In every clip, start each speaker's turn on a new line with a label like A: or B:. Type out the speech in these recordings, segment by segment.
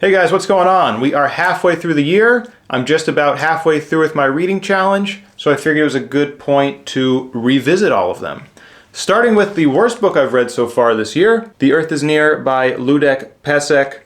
A: Hey guys, what's going on? We are halfway through the year. I'm just about halfway through with my reading challenge, so I figured it was a good point to revisit all of them. Starting with the worst book I've read so far this year, The Earth is Near by Ludek Pesek.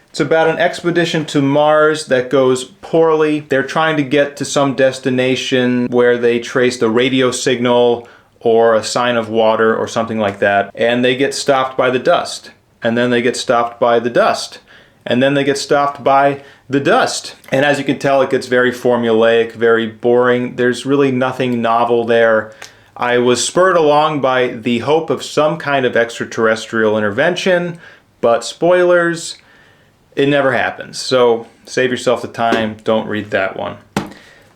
A: It's about an expedition to Mars that goes poorly. They're trying to get to some destination where they traced a radio signal or a sign of water or something like that, and they get stopped by the dust. And then they get stopped by the dust. And then they get stopped by the dust. And as you can tell, it gets very formulaic, very boring. There's really nothing novel there. I was spurred along by the hope of some kind of extraterrestrial intervention, but spoilers, it never happens. So save yourself the time, don't read that one.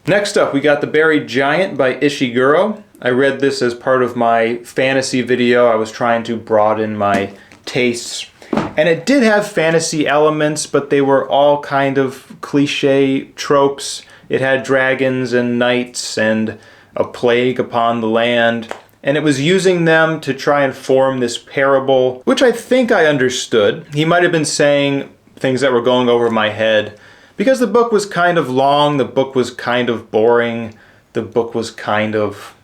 A: Next up, we got The Buried Giant by Ishiguro. I read this as part of my fantasy video. I was trying to broaden my tastes. And it did have fantasy elements, but they were all kind of cliche tropes. It had dragons and knights and a plague upon the land. And it was using them to try and form this parable, which I think I understood. He might have been saying things that were going over my head. Because the book was kind of long, the book was kind of boring, the book was kind of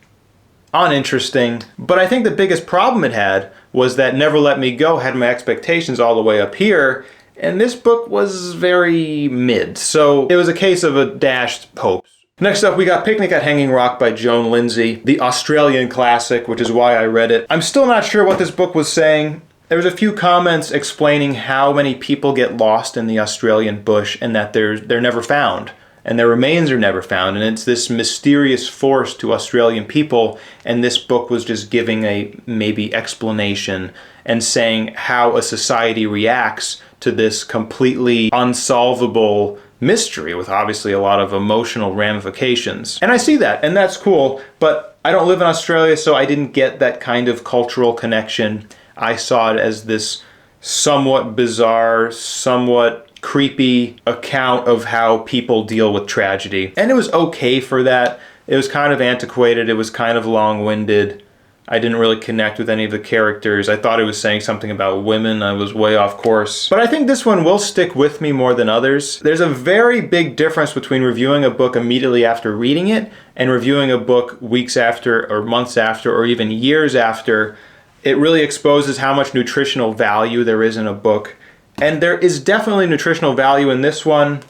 A: uninteresting. But I think the biggest problem it had was that Never Let Me Go had my expectations all the way up here, and this book was very mid. So it was a case of a dashed hopes. Next up, we got Picnic at Hanging Rock by Joan Lindsay, the Australian classic, which is why I read it. I'm still not sure what this book was saying. There was a few comments explaining how many people get lost in the Australian bush and that they're never found. And their remains are never found, and it's this mysterious force to Australian people, and this book was just giving a maybe explanation and saying how a society reacts to this completely unsolvable mystery with obviously a lot of emotional ramifications. And I see that, and that's cool, but I don't live in Australia, so I didn't get that kind of cultural connection. I saw it as this somewhat bizarre, somewhat creepy account of how people deal with tragedy. And it was okay for that. It was kind of antiquated. It was kind of long-winded. I didn't really connect with any of the characters. I thought it was saying something about women. I was way off course. But I think this one will stick with me more than others. There's a very big difference between reviewing a book immediately after reading it and reviewing a book weeks after or months after or even years after. It really exposes how much nutritional value there is in a book. And there is definitely nutritional value in this one.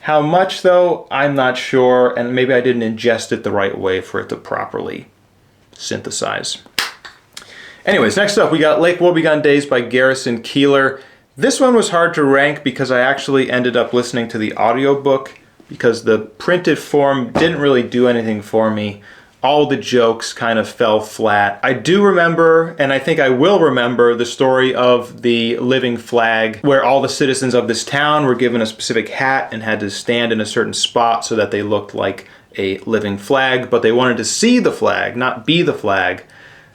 A: How much, though, I'm not sure, and maybe I didn't ingest it the right way for it to properly synthesize. Anyways, next up, we got Lake Wobegon Days by Garrison Keillor. This one was hard to rank because I actually ended up listening to the audiobook because the printed form didn't really do anything for me. All the jokes kind of fell flat. I do remember, and I think I will remember, the story of the living flag, where all the citizens of this town were given a specific hat and had to stand in a certain spot so that they looked like a living flag, but they wanted to see the flag, not be the flag,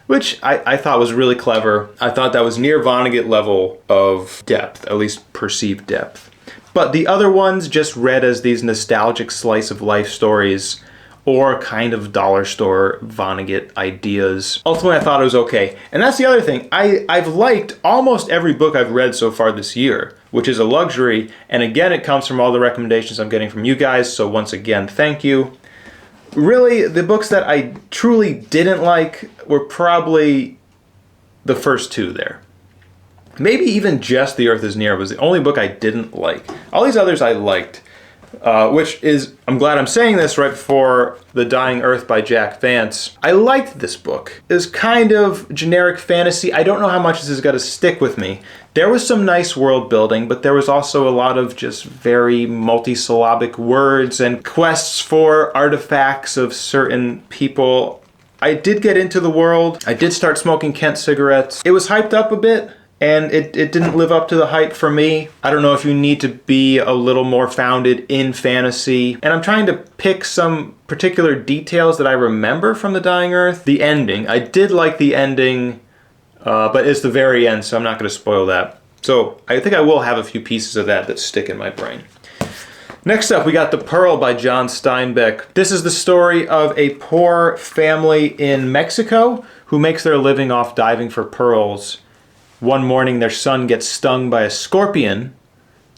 A: which I thought was really clever. I thought that was near Vonnegut level of depth, at least perceived depth. But the other ones just read as these nostalgic slice of life stories or kind of dollar store Vonnegut ideas. Ultimately, I thought it was okay. And that's the other thing. I've liked almost every book I've read so far this year, which is a luxury. And again, it comes from all the recommendations I'm getting from you guys. So once again, thank you. Really, the books that I truly didn't like were probably the first two there. Maybe even just The Earth is Near was the only book I didn't like. All these others I liked. Which is, I'm glad I'm saying this right before The Dying Earth by Jack Vance. I liked this book. It was kind of generic fantasy. I don't know how much this is going to stick with me. There was some nice world building, but there was also a lot of just very multisyllabic words and quests for artifacts of certain people. I did get into the world. I did start smoking Kent cigarettes. It was hyped up a bit. And it didn't live up to the hype for me. I don't know if you need to be a little more founded in fantasy. And I'm trying to pick some particular details that I remember from The Dying Earth. The ending. I did like the ending, but it's the very end, so I'm not going to spoil that. So I think I will have a few pieces of that stick in my brain. Next up, we got The Pearl by John Steinbeck. This is the story of a poor family in Mexico who makes their living off diving for pearls. One morning, their son gets stung by a scorpion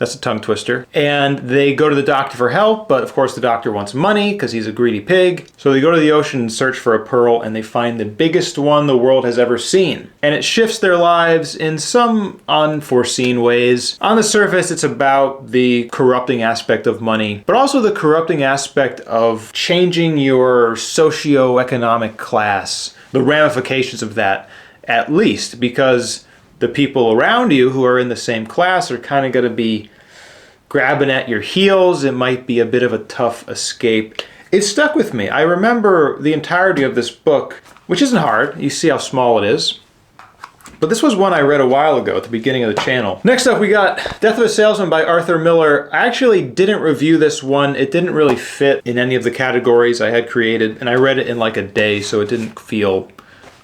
A: That's a tongue twister. And they go to the doctor for help, but of course the doctor wants money because he's a greedy pig. So they go to the ocean and search for a pearl, and they find the biggest one the world has ever seen. And it shifts their lives in some unforeseen ways. On the surface, it's about the corrupting aspect of money, but also the corrupting aspect of changing your socioeconomic class, the ramifications of that, at least, because the people around you who are in the same class are kind of going to be grabbing at your heels. It might be a bit of a tough escape. It stuck with me. I remember the entirety of this book, which isn't hard. You see how small it is. But this was one I read a while ago at the beginning of the channel. Next up, we got Death of a Salesman by Arthur Miller. I actually didn't review this one. It didn't really fit in any of the categories I had created, and I read it in like a day, so it didn't feel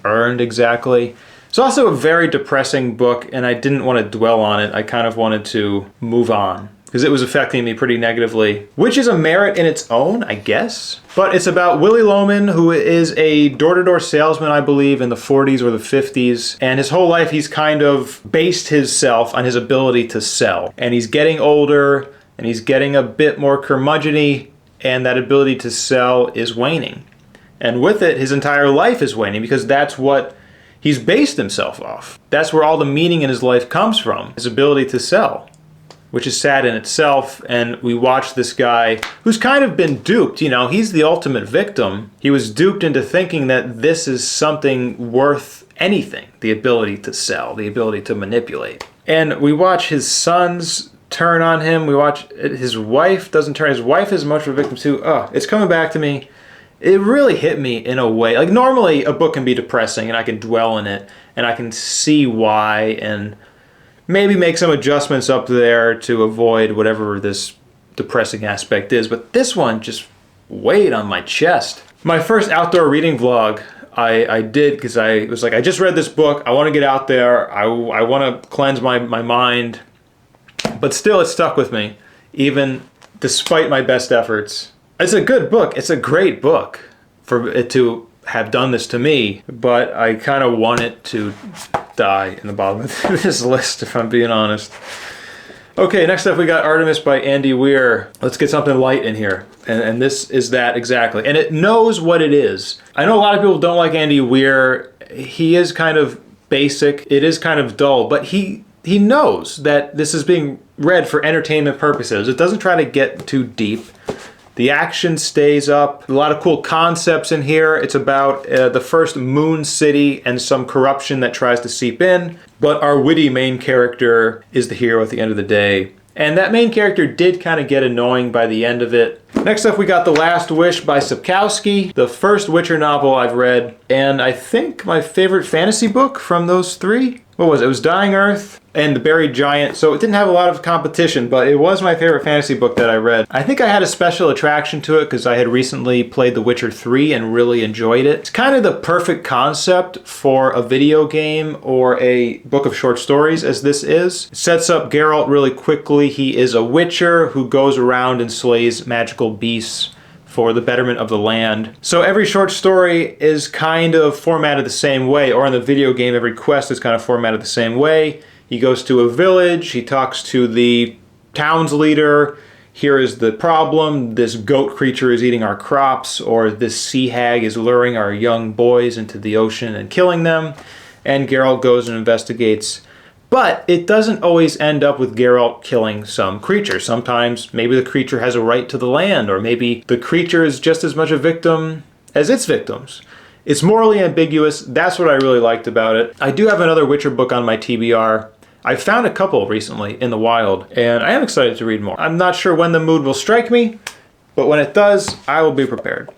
A: earned exactly. It's also a very depressing book, and I didn't want to dwell on it. I kind of wanted to move on because it was affecting me pretty negatively, which is a merit in its own, I guess. But it's about Willie Loman, who is a door-to-door salesman, I believe, in the 40s or the 50s. And his whole life, he's kind of based himself on his ability to sell. And he's getting older, and he's getting a bit more curmudgeon-y, and that ability to sell is waning. And with it, his entire life is waning, because that's what he's based himself off. That's where all the meaning in his life comes from, his ability to sell, which is sad in itself. And we watch this guy who's kind of been duped. You know, he's the ultimate victim. He was duped into thinking that this is something worth anything, the ability to sell, the ability to manipulate. And we watch his sons turn on him. We watch his wife doesn't turn. His wife is much of a victim too. It's coming back to me. It really hit me in a way. Like, normally a book can be depressing and I can dwell in it and I can see why and maybe make some adjustments up there to avoid whatever this depressing aspect is. But this one just weighed on my chest. My first outdoor reading vlog I did because I was like, I just read this book. I want to get out there. I want to cleanse my mind. But still, it stuck with me, even despite my best efforts. It's a good book. It's a great book for it to have done this to me, but I kind of want it to die in the bottom of this list, if I'm being honest. Okay, next up we got Artemis by Andy Weir. Let's get something light in here. And this is that exactly. And it knows what it is. I know a lot of people don't like Andy Weir. He is kind of basic. It is kind of dull, but he knows that this is being read for entertainment purposes. It doesn't try to get too deep. The action stays up. A lot of cool concepts in here. It's about the first moon city and some corruption that tries to seep in. But our witty main character is the hero at the end of the day. And that main character did kind of get annoying by the end of it. Next up, we got The Last Wish by Sapkowski, the first Witcher novel I've read, and I think my favorite fantasy book from those three. What was it? It was Dying Earth and The Buried Giant, so it didn't have a lot of competition, but it was my favorite fantasy book that I read. I think I had a special attraction to it because I had recently played The Witcher 3 and really enjoyed it. It's kind of the perfect concept for a video game or a book of short stories, as this is. It sets up Geralt really quickly. He is a witcher who goes around and slays magical beasts for the betterment of the land. So every short story is kind of formatted the same way, or in the video game, every quest is kind of formatted the same way. He goes to a village, he talks to the town's leader. Here is the problem, this goat creature is eating our crops, or this sea hag is luring our young boys into the ocean and killing them. And Geralt goes and investigates. But it doesn't always end up with Geralt killing some creature. Sometimes maybe the creature has a right to the land, or maybe the creature is just as much a victim as its victims. It's morally ambiguous. That's what I really liked about it. I do have another Witcher book on my TBR. I found a couple recently in the wild, and I am excited to read more. I'm not sure when the mood will strike me, but when it does, I will be prepared.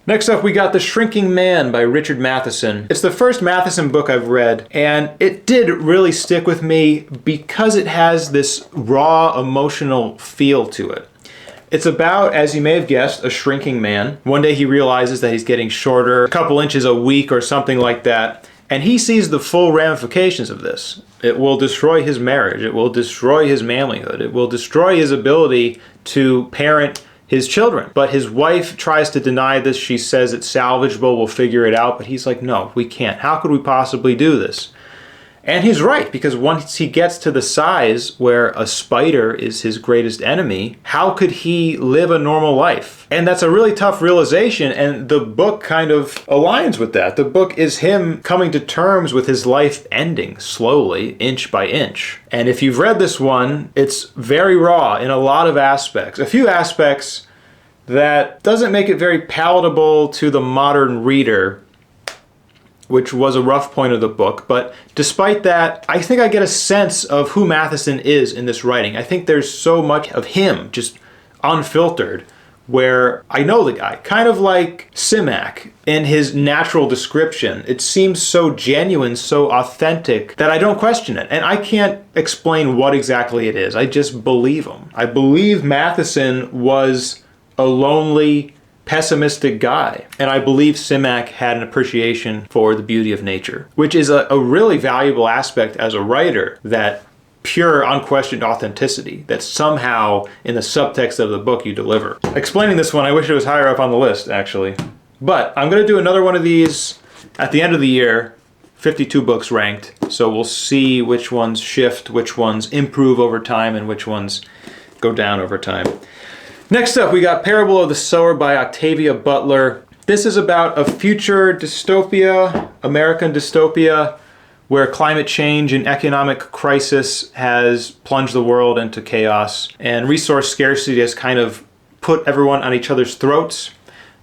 A: Next up, we got The Shrinking Man by Richard Matheson. It's the first Matheson book I've read, and it did really stick with me because it has this raw emotional feel to it. It's about, as you may have guessed, a shrinking man. One day he realizes that he's getting shorter, a couple inches a week or something like that, and he sees the full ramifications of this. It will destroy his marriage. It will destroy his manlyhood. It will destroy his ability to parent his children. But his wife tries to deny this. She says it's salvageable, we'll figure it out. But he's like, no, we can't. How could we possibly do this? And he's right, because once he gets to the size where a spider is his greatest enemy, how could he live a normal life? And that's a really tough realization, and the book kind of aligns with that. The book is him coming to terms with his life ending slowly, inch by inch. And if you've read this one, it's very raw in a lot of aspects. A few aspects that doesn't make it very palatable to the modern reader, which was a rough point of the book. But despite that, I think I get a sense of who Matheson is in this writing. I think there's so much of him, just unfiltered, where I know the guy. Kind of like Simak in his natural description. It seems so genuine, so authentic, that I don't question it. And I can't explain what exactly it is. I just believe him. I believe Matheson was a lonely, pessimistic guy. And I believe Simak had an appreciation for the beauty of nature, which is a really valuable aspect as a writer, that pure, unquestioned authenticity that somehow in the subtext of the book you deliver. Explaining this one, I wish it was higher up on the list, actually. But I'm going to do another one of these at the end of the year, 52 books ranked. So we'll see which ones shift, which ones improve over time, and which ones go down over time. Next up, we got Parable of the Sower by Octavia Butler. This is about a future dystopia, American dystopia, where climate change and economic crisis has plunged the world into chaos, and resource scarcity has kind of put everyone on each other's throats.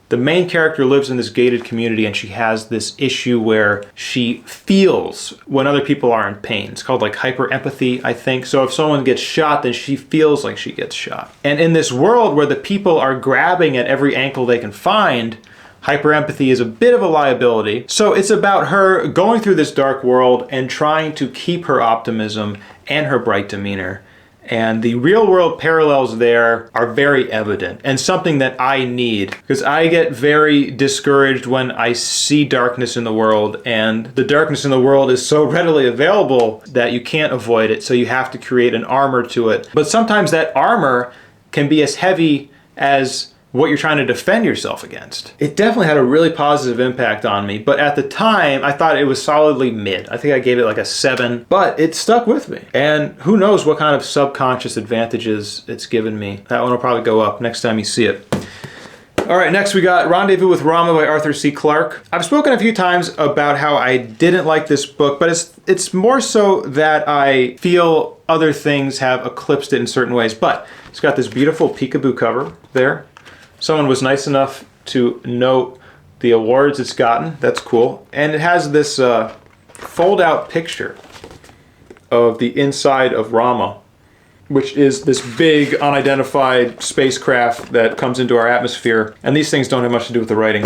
A: The main character lives in this gated community, and she has this issue where she feels when other people are in pain. It's called like hyper-empathy, I think. So if someone gets shot, then she feels like she gets shot. And in this world where the people are grabbing at every ankle they can find, hyper-empathy is a bit of a liability. So it's about her going through this dark world and trying to keep her optimism and her bright demeanor. And the real world parallels there are very evident, and something that I need, because I get very discouraged when I see darkness in the world, and the darkness in the world is so readily available that you can't avoid it, so you have to create an armor to it. But sometimes that armor can be as heavy as what you're trying to defend yourself against. It definitely had a really positive impact on me, but at the time I thought it was solidly mid. I think I gave it like a 7, but it stuck with me. And who knows what kind of subconscious advantages it's given me. That one will probably go up next time you see it. All right, next we got Rendezvous with Rama by Arthur C. Clarke. I've spoken a few times about how I didn't like this book, but it's more so that I feel other things have eclipsed it in certain ways. But it's got this beautiful peekaboo cover there. Someone was nice enough to note the awards it's gotten. That's cool. And it has this fold-out picture of the inside of Rama, which is this big, unidentified spacecraft that comes into our atmosphere. And these things don't have much to do with the writing.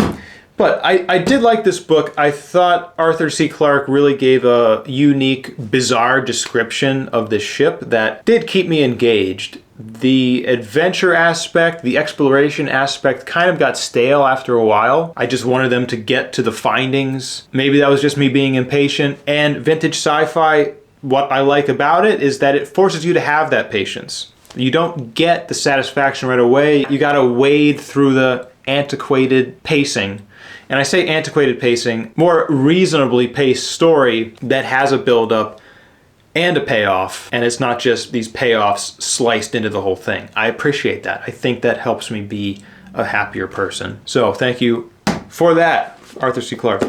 A: But I did like this book. I thought Arthur C. Clarke really gave a unique, bizarre description of this ship that did keep me engaged. The adventure aspect, the exploration aspect kind of got stale after a while. I just wanted them to get to the findings. Maybe that was just me being impatient. And vintage sci-fi, what I like about it is that it forces you to have that patience. You don't get the satisfaction right away. You gotta wade through the antiquated pacing. And I say antiquated pacing, more reasonably paced story that has a build-up and a payoff, and it's not just these payoffs sliced into the whole thing. I appreciate that. I think that helps me be a happier person. So thank you for that, Arthur C. Clarke.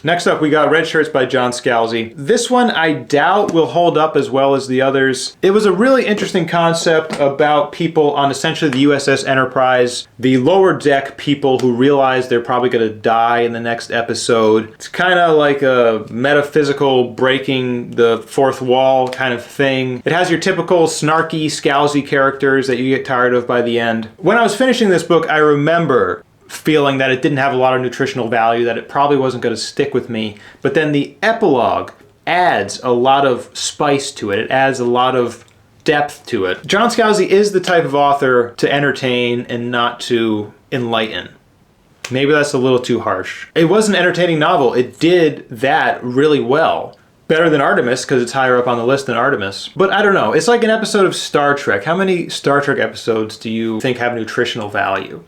A: Next up, we got Red Shirts by John Scalzi. This one I doubt will hold up as well as the others. It was a really interesting concept about people on essentially the USS Enterprise, the lower deck people who realize they're probably going to die in the next episode. It's kind of like a metaphysical breaking the fourth wall kind of thing. It has your typical snarky, Scalzi characters that you get tired of by the end. When I was finishing this book, I remember feeling that it didn't have a lot of nutritional value, that it probably wasn't going to stick with me. But then the epilogue adds a lot of spice to it. It adds a lot of depth to it. John Scalzi is the type of author to entertain and not to enlighten. Maybe that's a little too harsh. It was an entertaining novel. It did that really well. Better than Artemis, because it's higher up on the list than Artemis. But I don't know. It's like an episode of Star Trek. How many Star Trek episodes do you think have nutritional value?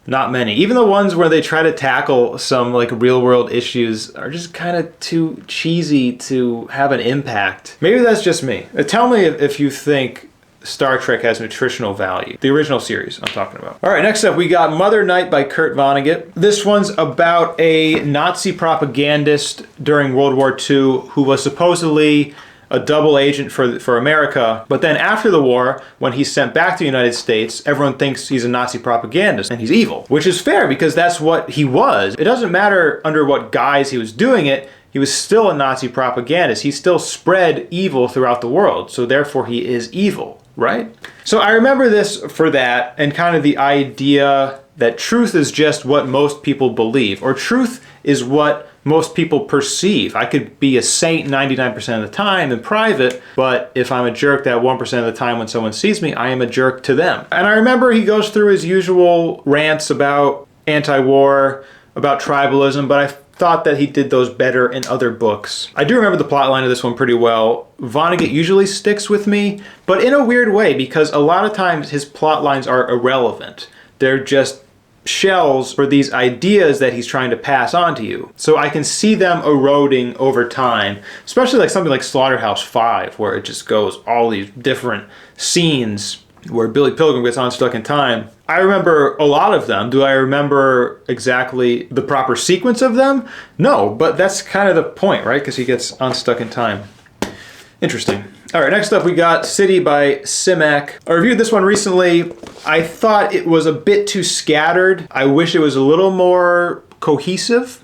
A: Not many. Even the ones where they try to tackle some like real world issues are just kind of too cheesy to have an impact. Maybe that's just me. Tell me if you think Star Trek has nutritional value. The original series I'm talking about. All right, next up we got Mother Night by Kurt Vonnegut. This one's about a Nazi propagandist during World War II who was supposedly a double agent for America, but then after the war, when he's sent back to the United States, everyone thinks he's a Nazi propagandist and he's evil, which is fair because that's what he was. It doesn't matter under what guise he was doing it, he was still a Nazi propagandist. He still spread evil throughout the world, so therefore he is evil, right? So I remember this for that and kind of the idea that truth is just what most people believe, or truth is what most people perceive. I could be a saint 99% of the time in private, but if I'm a jerk that 1% of the time when someone sees me, I am a jerk to them. And I remember he goes through his usual rants about anti-war, about tribalism, but I thought that he did those better in other books. I do remember the plotline of this one pretty well. Vonnegut usually sticks with me, but in a weird way, because a lot of times his plot lines are irrelevant. They're just shells for these ideas that he's trying to pass on to you. So I can see them eroding over time, especially like something like Slaughterhouse-Five, where it just goes all these different scenes where Billy Pilgrim gets unstuck in time. I remember a lot of them. Do I remember exactly the proper sequence of them? No, but that's kind of the point, right? Because he gets unstuck in time. Interesting. All right, next up we got City by Simak. I reviewed this one recently. I thought it was a bit too scattered. I wish it was a little more cohesive.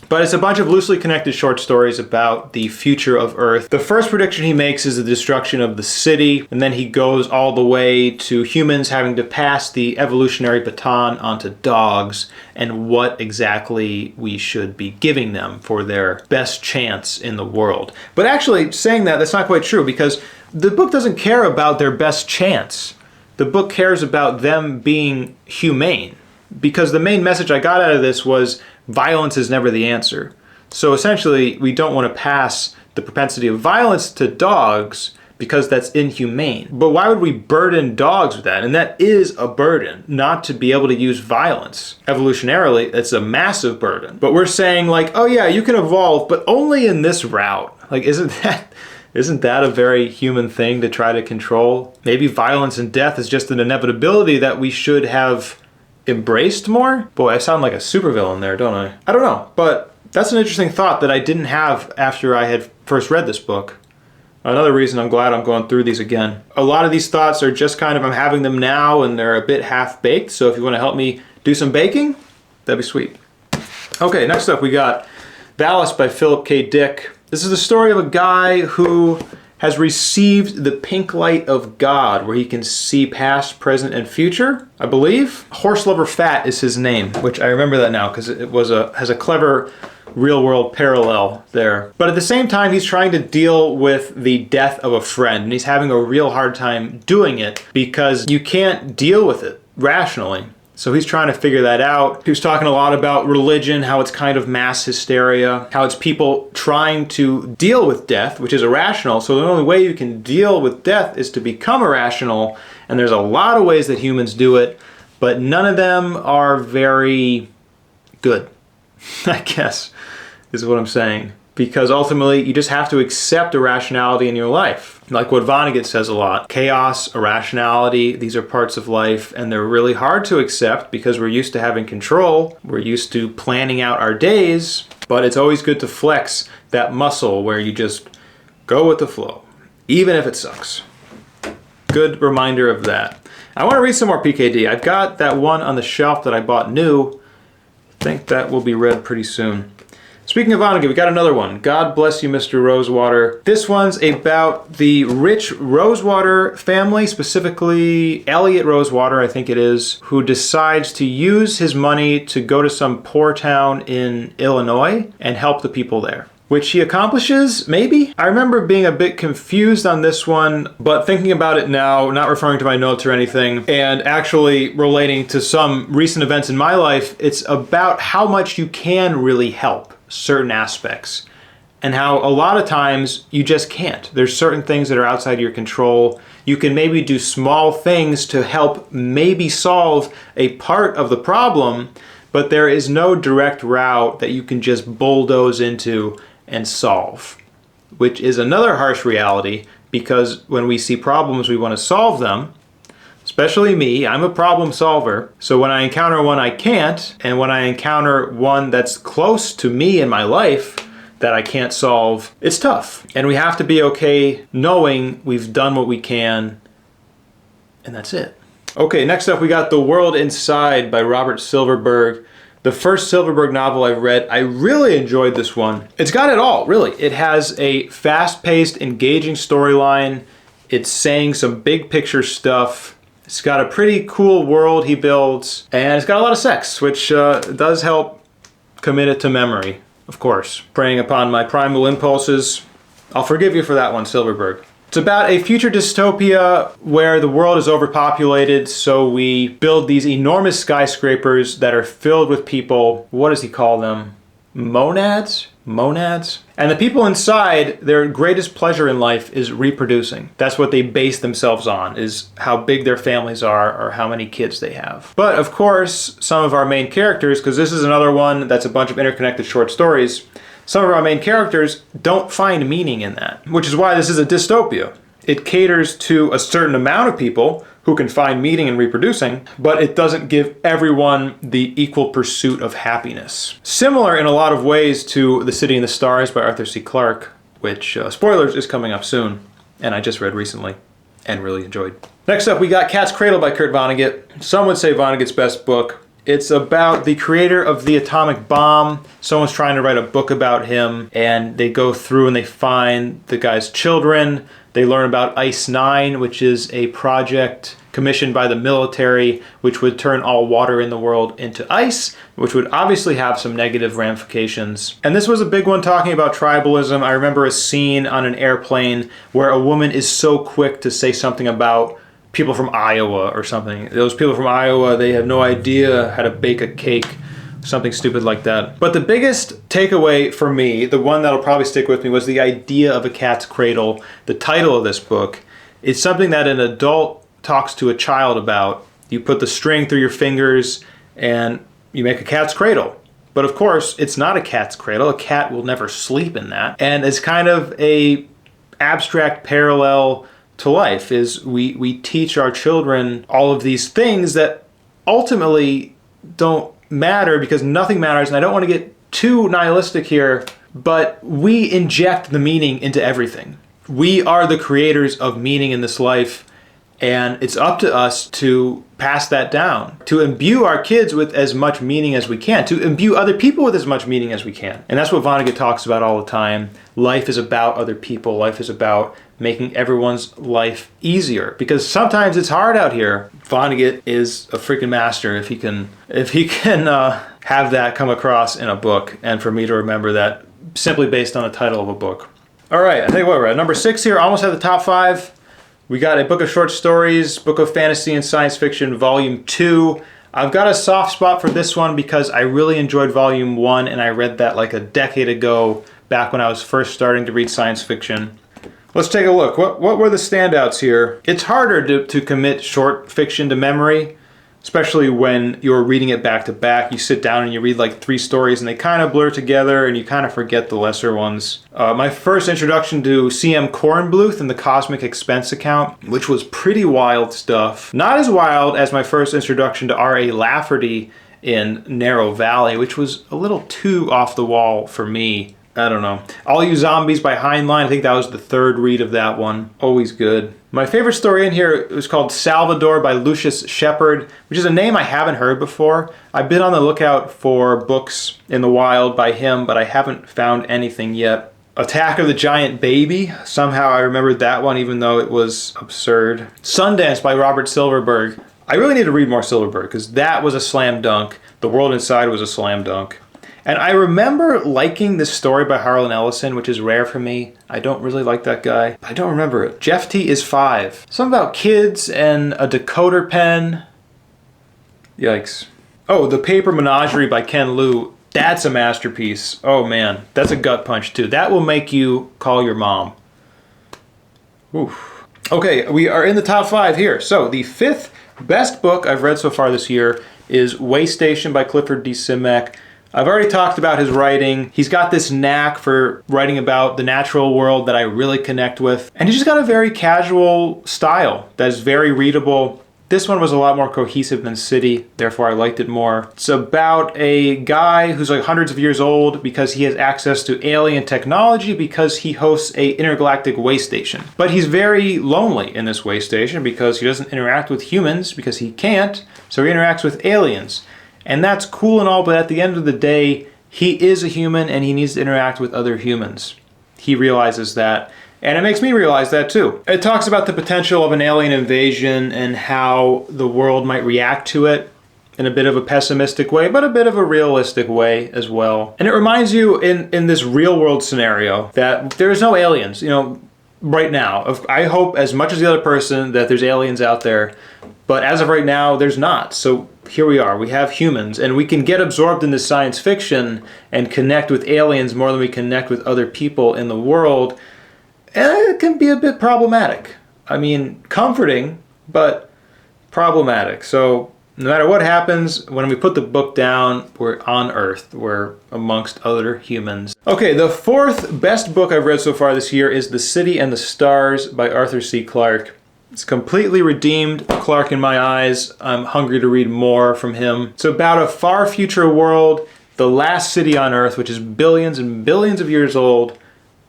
A: But it's a bunch of loosely connected short stories about the future of Earth. The first prediction he makes is the destruction of the city, and then he goes all the way to humans having to pass the evolutionary baton onto dogs, and what exactly we should be giving them for their best chance in the world. But actually, saying that, that's not quite true, because the book doesn't care about their best chance. The book cares about them being humane. Because the main message I got out of this was violence is never the answer. So essentially, we don't want to pass the propensity of violence to dogs because that's inhumane. But why would we burden dogs with that? And that is a burden, not to be able to use violence. Evolutionarily, it's a massive burden. But we're saying like, oh yeah, you can evolve, but only in this route. Like, isn't that a very human thing to try to control? Maybe violence and death is just an inevitability that we should have embraced more? Boy, I sound like a supervillain there, don't I? I don't know, but that's an interesting thought that I didn't have after I had first read this book. Another reason I'm glad I'm going through these again. A lot of these thoughts are just kind of, I'm having them now and they're a bit half-baked, so if you want to help me do some baking, that'd be sweet. Okay, next up we got Valis by Philip K. Dick. This is the story of a guy who has received the pink light of God, where he can see past, present, and future, I believe. Horse Lover Fat is his name, which I remember that now because it has a clever real-world parallel there. But at the same time, he's trying to deal with the death of a friend, and he's having a real hard time doing it because you can't deal with it rationally. So he's trying to figure that out. He was talking a lot about religion, how it's kind of mass hysteria, how it's people trying to deal with death, which is irrational. So the only way you can deal with death is to become irrational. And there's a lot of ways that humans do it, but none of them are very good, I guess, is what I'm saying. Because ultimately, you just have to accept irrationality in your life. Like what Vonnegut says a lot. Chaos, irrationality, these are parts of life, and they're really hard to accept because we're used to having control. We're used to planning out our days, but it's always good to flex that muscle where you just go with the flow, even if it sucks. Good reminder of that. I want to read some more PKD. I've got that one on the shelf that I bought new. I think that will be read pretty soon. Speaking of Vonnegut, we got another one. God Bless You, Mr. Rosewater. This one's about the rich Rosewater family, specifically Elliot Rosewater, I think it is, who decides to use his money to go to some poor town in Illinois and help the people there. Which he accomplishes, maybe? I remember being a bit confused on this one, but thinking about it now, not referring to my notes or anything, and actually relating to some recent events in my life, it's about how much you can really help certain aspects. and how a lot of times you just can't. There's certain things that are outside your control. You can maybe do small things to help maybe solve a part of the problem, but there is no direct route that you can just bulldoze into and solve, which is another harsh reality, because when we see problems, we want to solve them. Especially me, I'm a problem solver. So when I encounter one I can't, and when I encounter one that's close to me in my life that I can't solve, it's tough. And we have to be okay knowing we've done what we can, and that's it. Okay, next up we got The World Inside by Robert Silverberg. The first Silverberg novel I've read. I really enjoyed this one. It's got it all, really. It has a fast-paced, engaging storyline. It's saying some big picture stuff. It's got a pretty cool world he builds, and it's got a lot of sex, which does help commit it to memory, of course. Preying upon my primal impulses. I'll forgive you for that one, Silverberg. It's about a future dystopia where the world is overpopulated, so we build these enormous skyscrapers that are filled with people. What does he call them? Monads? Monads? And the people inside, their greatest pleasure in life is reproducing. That's what they base themselves on, is how big their families are or how many kids they have. But of course, some of our main characters, because this is another one that's a bunch of interconnected short stories, some of our main characters don't find meaning in that, which is why this is a dystopia. It caters to a certain amount of people who can find meaning in reproducing, but it doesn't give everyone the equal pursuit of happiness. Similar in a lot of ways to The City and the Stars by Arthur C. Clarke, which, spoilers, is coming up soon, and I just read recently and really enjoyed. Next up, we got Cat's Cradle by Kurt Vonnegut. Some would say Vonnegut's best book. It's about the creator of the atomic bomb. Someone's trying to write a book about him, and they go through and they find the guy's children. They learn about Ice-9, which is a project commissioned by the military, which would turn all water in the world into ice, which would obviously have some negative ramifications. And this was a big one talking about tribalism. I remember a scene on an airplane where a woman is so quick to say something about people from Iowa or something. Those people from Iowa, they have no idea how to bake a cake, something stupid like that. But the biggest takeaway for me, the one that'll probably stick with me, was the idea of a cat's cradle. The title of this book is something that an adult talks to a child about. You put the string through your fingers and you make a cat's cradle. But of course, it's not a cat's cradle. A cat will never sleep in that. And it's kind of a abstract parallel to life, is we teach our children all of these things that ultimately don't matter because nothing matters. And I don't want to get too nihilistic here, but we inject the meaning into everything. We are the creators of meaning in this life, and it's up to us to pass that down, to imbue our kids with as much meaning as we can, to imbue other people with as much meaning as we can. And that's what Vonnegut talks about all the time. Life is about other people. Life is about making everyone's life easier, because sometimes it's hard out here. Vonnegut is a freaking master if he can have that come across in a book, and for me to remember that simply based on the title of a book. All right, I think what we're at number 6 here, almost at the top 5. We got a book of short stories, book of fantasy and science fiction, volume 2. I've got a soft spot for this one because I really enjoyed volume 1, and I read that like a decade ago, back when I was first starting to read science fiction. Let's take a look. What were the standouts here? It's harder to commit short fiction to memory, especially when you're reading it back to back. You sit down and you read like 3 stories and they kind of blur together and you kind of forget the lesser ones. My first introduction to C.M. Kornbluth and the Cosmic Expense Account, which was pretty wild stuff. Not as wild as my first introduction to R.A. Lafferty in Narrow Valley, which was a little too off the wall for me. I don't know. All You Zombies by Heinlein, I think that was the 3rd read of that one. Always good. My favorite story in here was called Salvador by Lucius Shepard, which is a name I haven't heard before. I've been on the lookout for books in the wild by him, but I haven't found anything yet. Attack of the Giant Baby. Somehow I remembered that one, even though it was absurd. Sundance by Robert Silverberg. I really need to read more Silverberg, because that was a slam dunk. The World Inside was a slam dunk. And I remember liking this story by Harlan Ellison, which is rare for me. I don't really like that guy. I don't remember it. Jeff T. is 5. Something about kids and a decoder pen. Yikes. Oh, The Paper Menagerie by Ken Liu. That's a masterpiece. Oh man, that's a gut punch too. That will make you call your mom. Oof. Okay, we are in the top 5 here. So the 5th best book I've read so far this year is Way Station by Clifford D. Simek. I've already talked about his writing. He's got this knack for writing about the natural world that I really connect with. And he's just got a very casual style that is very readable. This one was a lot more cohesive than City, therefore I liked it more. It's about a guy who's like hundreds of years old because he has access to alien technology because he hosts a intergalactic way station. But he's very lonely in this way station because he doesn't interact with humans because he can't, so he interacts with aliens. And that's cool and all, but at the end of the day, he is a human and he needs to interact with other humans. He realizes that. And it makes me realize that too. It talks about the potential of an alien invasion and how the world might react to it in a bit of a pessimistic way, but a bit of a realistic way as well. And it reminds you in this real world scenario that there's no aliens, right now. I hope as much as the other person that there's aliens out there, but as of right now, there's not. So here we are, we have humans, and we can get absorbed in this science fiction and connect with aliens more than we connect with other people in the world. And it can be a bit problematic. I mean, comforting, but problematic. So no matter what happens, when we put the book down, we're on Earth. We're amongst other humans. Okay, the 4th best book I've read so far this year is The City and the Stars by Arthur C. Clarke. It's completely redeemed Clarke in my eyes. I'm hungry to read more from him. It's about a far future world, the last city on Earth, which is billions and billions of years old,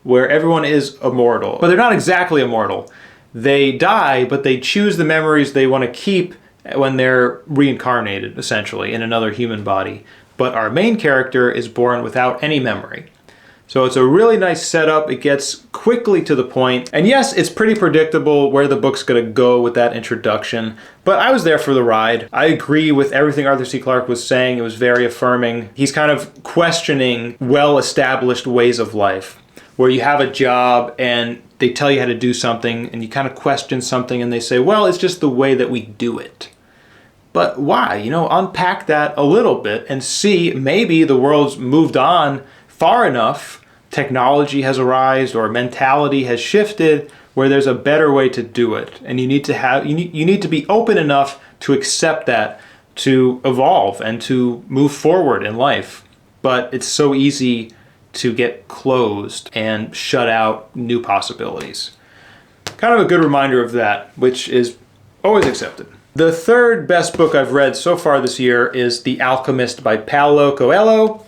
A: where everyone is immortal. But they're not exactly immortal. They die, but they choose the memories they want to keep when they're reincarnated, essentially, in another human body. But our main character is born without any memory. So it's a really nice setup. It gets quickly to the point. And yes, it's pretty predictable where the book's going to go with that introduction, but I was there for the ride. I agree with everything Arthur C. Clarke was saying. It was very affirming. He's kind of questioning well-established ways of life, where you have a job and they tell you how to do something and you kind of question something and they say, well, it's just the way that we do it. But why? Unpack that a little bit and see maybe the world's moved on far enough, technology has arisen or mentality has shifted where there's a better way to do it. And you need to be open enough to accept that, to evolve and to move forward in life. But it's so easy to get closed and shut out new possibilities. Kind of a good reminder of that, which is always accepted. The 3rd best book I've read so far this year is The Alchemist by Paulo Coelho.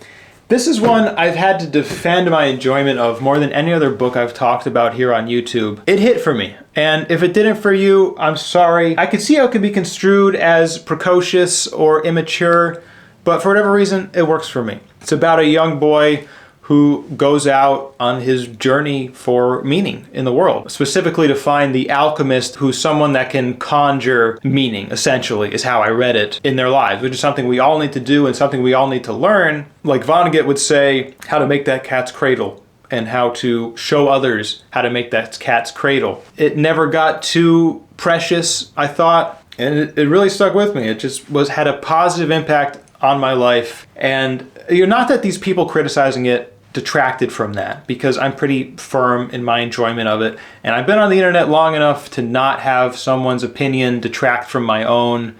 A: This is one I've had to defend my enjoyment of more than any other book I've talked about here on YouTube. It hit for me, and if it didn't for you, I'm sorry. I could see how it could be construed as precocious or immature, but for whatever reason, it works for me. It's about a young boy who goes out on his journey for meaning in the world, specifically to find the alchemist, who's someone that can conjure meaning, essentially, is how I read it, in their lives, which is something we all need to do and something we all need to learn. Like Vonnegut would say, how to make that cat's cradle and how to show others how to make that cat's cradle. It never got too precious, I thought, and it really stuck with me. It just had a positive impact on my life. And not that these people criticizing it detracted from that, because I'm pretty firm in my enjoyment of it. And I've been on the internet long enough to not have someone's opinion detract from my own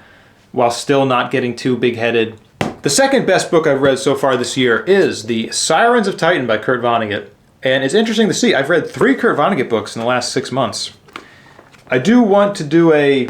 A: while still not getting too big-headed. The 2nd best book I've read so far this year is The Sirens of Titan by Kurt Vonnegut. And it's interesting to see. I've read 3 Kurt Vonnegut books in the last 6 months. I do want to do a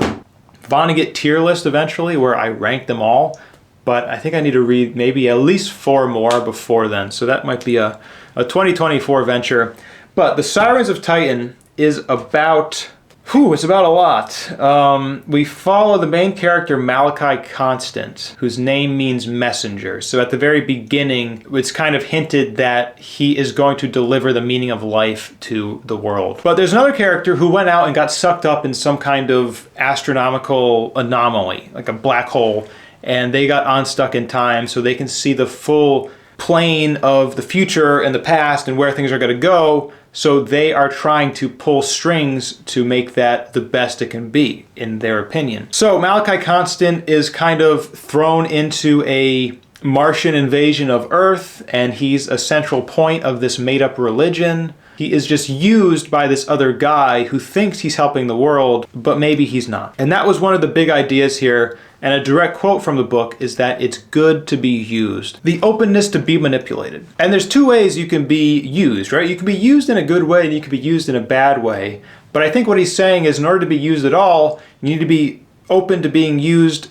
A: Vonnegut tier list eventually where I rank them all, but I think I need to read maybe at least 4 more before then. So that might be a 2024 venture. But The Sirens of Titan is about, it's about a lot. We follow the main character, Malachi Constant, whose name means messenger. So at the very beginning, it's kind of hinted that he is going to deliver the meaning of life to the world. But there's another character who went out and got sucked up in some kind of astronomical anomaly, like a black hole, and they got unstuck in time so they can see the full plane of the future and the past and where things are going to go. So they are trying to pull strings to make that the best it can be, in their opinion. So Malachi Constant is kind of thrown into a Martian invasion of Earth, and he's a central point of this made-up religion. He is just used by this other guy who thinks he's helping the world, but maybe he's not. And that was one of the big ideas here, and a direct quote from the book is that it's good to be used. The openness to be manipulated. And there's two ways you can be used, right? You can be used in a good way and you can be used in a bad way. But I think what he's saying is in order to be used at all, you need to be open to being used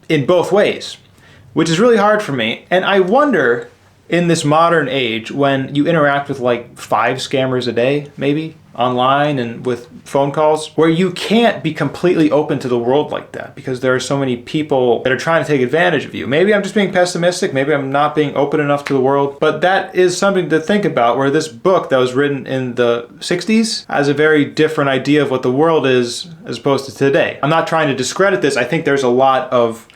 A: in both ways, which is really hard for me. And I wonder, in this modern age, when you interact with like 5 scammers a day, maybe, online and with phone calls, where you can't be completely open to the world like that because there are so many people that are trying to take advantage of you. Maybe I'm just being pessimistic, maybe I'm not being open enough to the world, but that is something to think about, where this book that was written in the 60s has a very different idea of what the world is as opposed to today. I'm not trying to discredit this. I think there's a lot of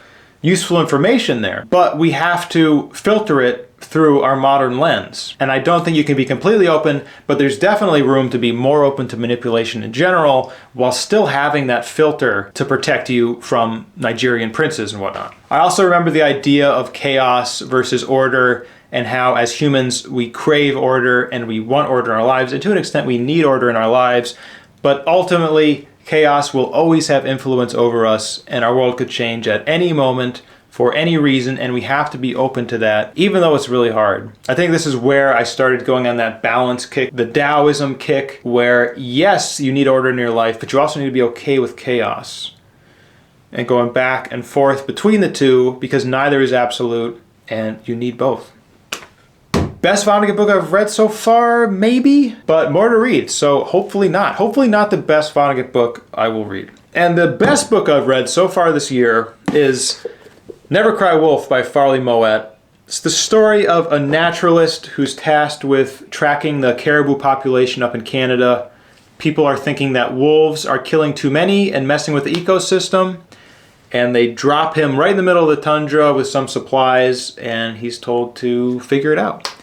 A: useful information there, but we have to filter it through our modern lens. And I don't think you can be completely open, but there's definitely room to be more open to manipulation in general while still having that filter to protect you from Nigerian princes and whatnot. I also remember the idea of chaos versus order, and how as humans we crave order and we want order in our lives, and to an extent we need order in our lives, but ultimately chaos will always have influence over us, and our world could change at any moment for any reason, and we have to be open to that, even though it's really hard. I think this is where I started going on that balance kick, the Taoism kick, where yes, you need order in your life, but you also need to be okay with chaos. And going back and forth between the two, because neither is absolute, and you need both. Best Vonnegut book I've read so far, maybe, but more to read, so hopefully not. Hopefully not the best Vonnegut book I will read. And the best book I've read so far this year is Never Cry Wolf by Farley Mowat. It's the story of a naturalist who's tasked with tracking the caribou population up in Canada. People are thinking that wolves are killing too many and messing with the ecosystem, and they drop him right in the middle of the tundra with some supplies, and he's told to figure it out.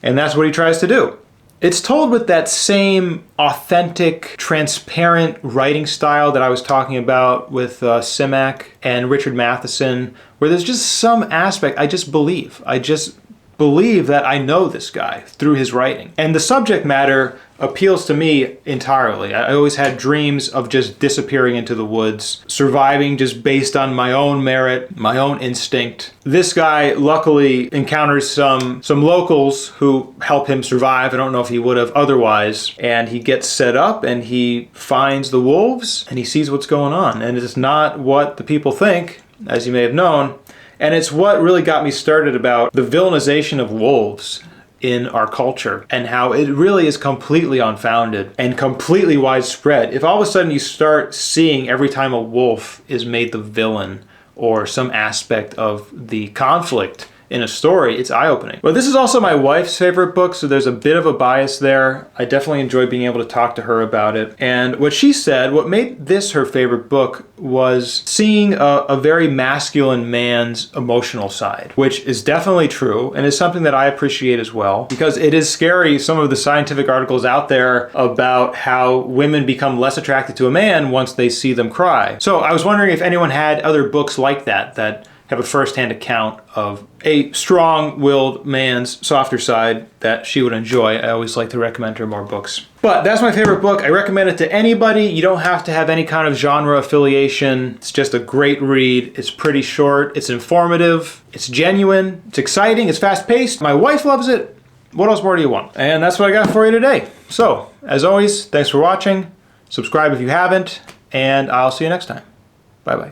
A: And that's what he tries to do. It's told with that same authentic, transparent writing style that I was talking about with Simak and Richard Matheson, where there's just some aspect I just believe that I know this guy through his writing. And the subject matter appeals to me entirely. I always had dreams of just disappearing into the woods, surviving just based on my own merit, my own instinct. This guy luckily encounters some locals who help him survive. I don't know if he would have otherwise. And he gets set up and he finds the wolves and he sees what's going on. And it's not what the people think, as you may have known. And it's what really got me started about the villainization of wolves in our culture and how it really is completely unfounded and completely widespread. If all of a sudden you start seeing every time a wolf is made the villain or some aspect of the conflict in a story, it's eye-opening. But this is also my wife's favorite book, so there's a bit of a bias there. I definitely enjoy being able to talk to her about it. And what she said, what made this her favorite book was seeing a very masculine man's emotional side, which is definitely true and is something that I appreciate as well, because it is scary, some of the scientific articles out there about how women become less attracted to a man once they see them cry. So I was wondering if anyone had other books like that have a first-hand account of a strong-willed man's softer side that she would enjoy. I always like to recommend her more books. But that's my favorite book. I recommend it to anybody. You don't have to have any kind of genre affiliation. It's just a great read. It's pretty short. It's informative. It's genuine. It's exciting. It's fast-paced. My wife loves it. What else more do you want? And that's what I got for you today. So, as always, thanks for watching. Subscribe if you haven't, and I'll see you next time. Bye-bye.